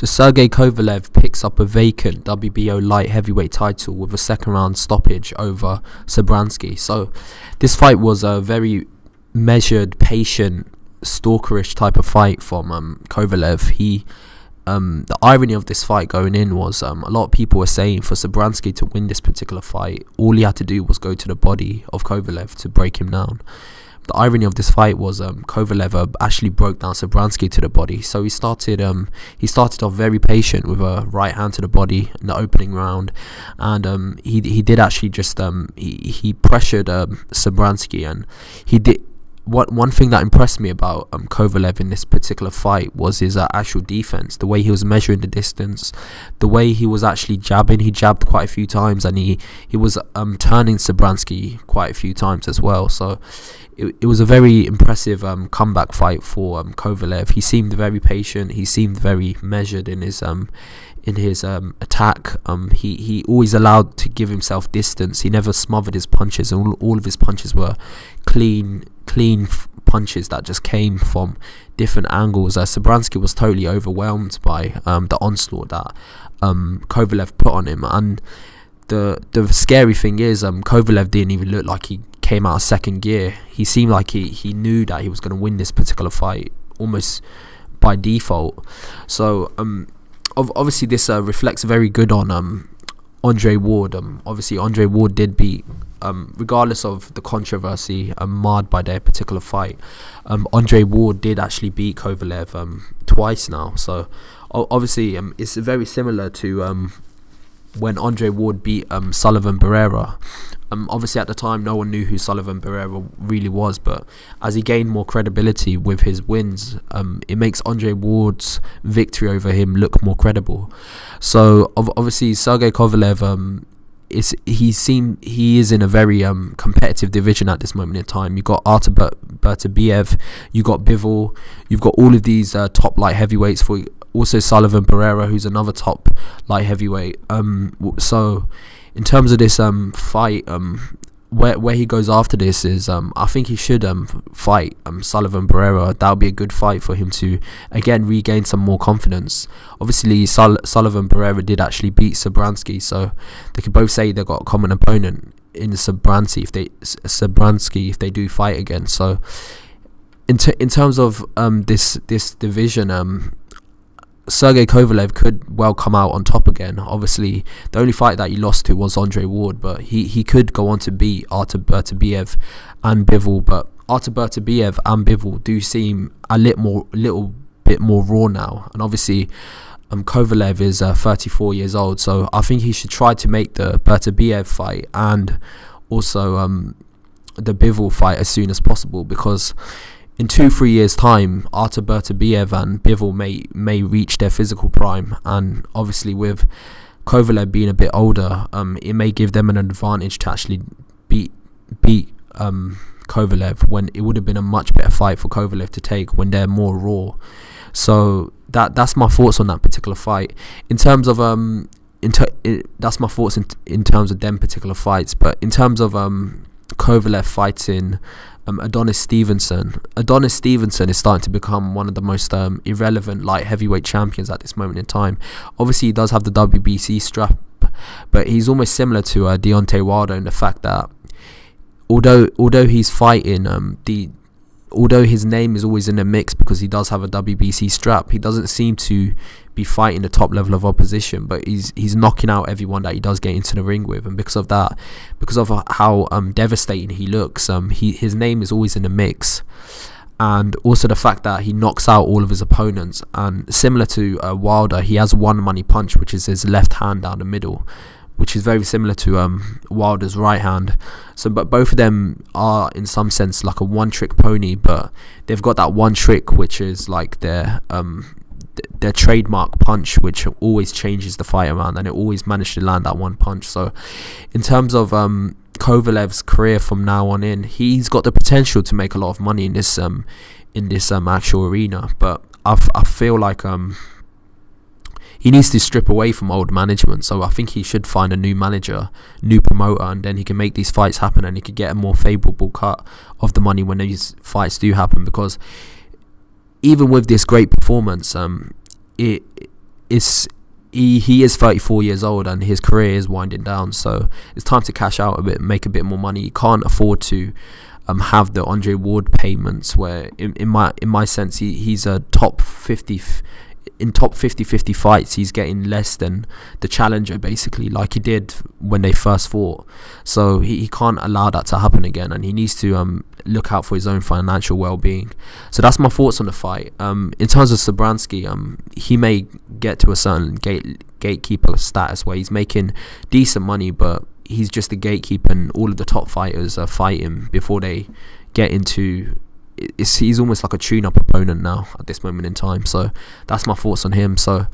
Sergey Kovalev picks up a vacant WBO light heavyweight title with a second round stoppage over Shabranskyy. So this fight was a very measured, patient, stalkerish type of fight from Kovalev. The irony of this fight going in was a lot of people were saying for Shabranskyy to win this particular fight, all he had to do was go to the body of Kovalev to break him down. The irony of this fight was Kovalev actually broke down Shabranskyy to the body. So he started off very patient with a right hand to the body in the opening round, and he did actually just he pressured Shabranskyy, and he did. One thing that impressed me about Kovalev in this particular fight was his actual defense, the way he was measuring the distance, the way he was actually jabbing. He jabbed quite a few times, and he was turning Shabranskyy quite a few times as well. So it was a very impressive comeback fight for Kovalev. He seemed very patient. He seemed very measured in his attack. He always allowed to give himself distance. He never smothered his punches, and all of his punches were clean punches that just came from different angles. Shabranskyy was totally overwhelmed by the onslaught that Kovalev put on him, and the scary thing is Kovalev didn't even look like he came out of second gear. He seemed like he knew that he was going to win this particular fight almost by default. So obviously this reflects very good on Andre Ward. Obviously Andre Ward did beat, regardless of the controversy marred by their particular fight, Andre Ward did actually beat Kovalev twice now. So obviously it's very similar to when Andre Ward beat Sullivan Barrera. Obviously at the time no one knew who Sullivan Barrera really was, but as he gained more credibility with his wins, it makes Andre Ward's victory over him look more credible. So obviously Sergey Kovalev, he is in a very competitive division at this moment in time. You got Artur Beterbiev, you got Bivol, you've got all of these top light heavyweights, for also Sullivan Barrera, who's another top light heavyweight. So in terms of this fight, where he goes after this is, I think he should fight Sullivan Barrera. That would be a good fight for him to again regain some more confidence. Obviously Sullivan Barrera did actually beat Shabranskyy, so they could both say they got a common opponent in Shabranskyy if they do fight again. So in terms of this division, Sergey Kovalev could well come out on top again. Obviously, the only fight that he lost to was Andre Ward, but he could go on to beat Artur Beterbiev and Bivol. But Artur Beterbiev and Bivol do seem a little bit more raw now, and obviously Kovalev is 34 years old, so I think he should try to make the Beterbiev fight and also the Bivol fight as soon as possible, because in 2-3 years time Artur Beterbiev and Bivol may reach their physical prime, and obviously with Kovalev being a bit older, it may give them an advantage to actually beat Kovalev, when it would have been a much better fight for Kovalev to take when they're more raw. So that's my thoughts on that particular fight. In terms of that's my thoughts in terms of them particular fights. But in terms of Kovalev fighting Adonis Stevenson is starting to become one of the most irrelevant light heavyweight champions at this moment in time. Obviously he does have the WBC strap, but he's almost similar to Deontay Wilder in the fact that although he's fighting although his name is always in the mix because he does have a WBC strap, he doesn't seem to be fighting the top level of opposition, but he's knocking out everyone that he does get into the ring with, and because of how devastating he looks, his name is always in the mix. And also the fact that he knocks out all of his opponents, and similar to Wilder, he has one money punch, which is his left hand down the middle, which is very similar to Wilder's right hand. So, but both of them are in some sense like a one-trick pony, but they've got that one trick which is like their trademark punch, which always changes the fight around, and it always managed to land that one punch. So, in terms of Kovalev's career from now on in, he's got the potential to make a lot of money in this actual arena, but I feel like he needs to strip away from old management. So I think he should find a new manager, new promoter, and then he can make these fights happen, and he could get a more favourable cut of the money when these fights do happen. Because even with this great performance, it he is 34 years old and his career is winding down, so it's time to cash out a bit, make a bit more money. He can't afford to have the Andre Ward payments, where in my sense he's a top 50 in top 50 fights he's getting less than the challenger, basically, like he did when they first fought. So he can't allow that to happen again, and he needs to look out for his own financial well-being. So that's my thoughts on the fight. In terms of Shabranskyy, he may get to a certain gatekeeper status where he's making decent money, but he's just a gatekeeper, and all of the top fighters are fighting before they get into. He's almost like a tune-up opponent now at this moment in time. So that's my thoughts on him. So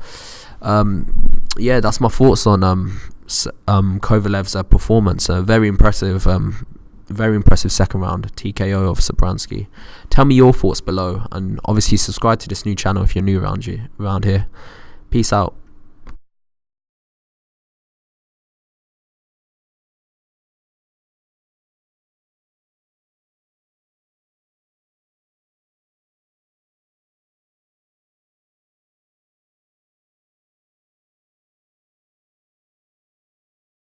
that's my thoughts on Kovalev's performance. Very impressive second round TKO of Shabranskyy. Tell me your thoughts below, and obviously subscribe to this new channel if you're new around here. Peace out.